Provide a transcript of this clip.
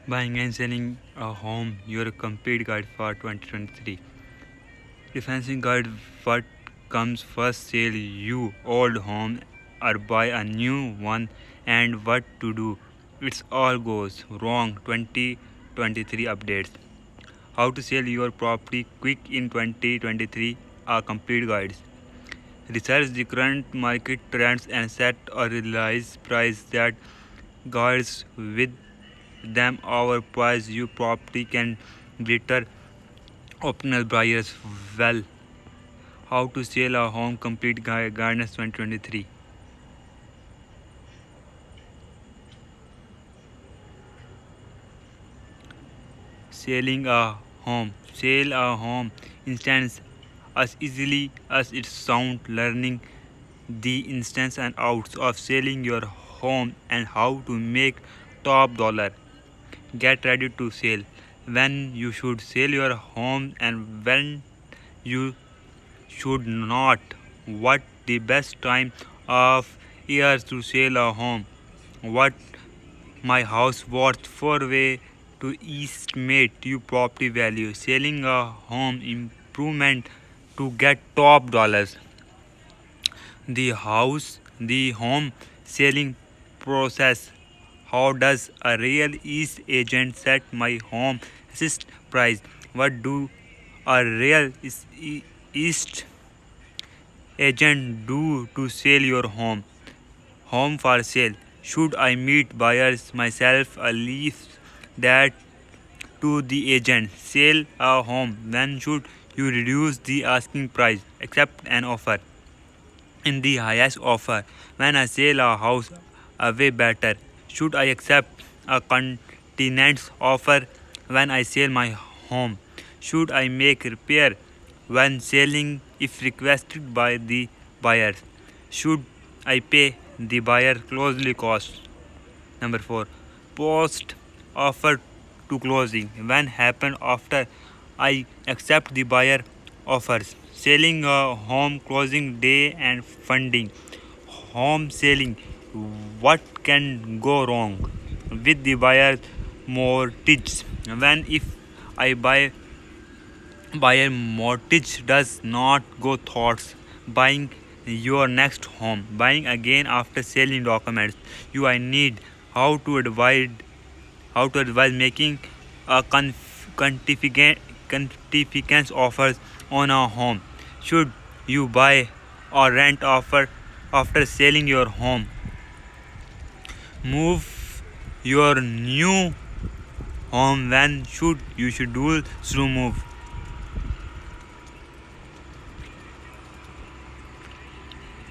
Buying and selling a home, your complete guide for 2023. Defensive guide: what comes first, sell you old home or buy a new one, and what to do. It's all goes wrong 2023 updates. How to sell your property quick in 2023, a complete guides. Research the current market trends and set a realized price that guides with them our price your property can glitter optional buyers well. How to sell a home complete guidance 2023. Selling a home. Sell a home instance as easily as it sounds. Learning the instance and outs of selling your home and how to make top dollar. Get ready to sell. When you should sell your home and when you should not. What the best time of year to sell a home? What my house worth for way to estimate your property value. Selling a home improvement to get top dollars. The home selling process. How does a real estate agent set my home assist price? What do a real estate agent do to sell your home? Home for sale. Should I meet buyers myself or leave that to the agent? Sell a home. When should you reduce the asking price? Accept an offer in the highest offer. When I sell a house, a way better. Should I accept a continent's offer when I sell my home? Should I make repair when selling if requested by the buyer? Should I pay the buyer closely cost? Number 4. Post offer to closing. When happen after I accept the buyer offers. Selling a home, closing day and funding. Home selling. What can go wrong with the buyer mortgage? When if I buyer mortgage does not go thoughts. Buying your next home. Buying again after selling documents. You I need. How to advise making a confidence offers on a home. Should you buy or rent offer after selling your home? Move your new home. When should you schedule through move?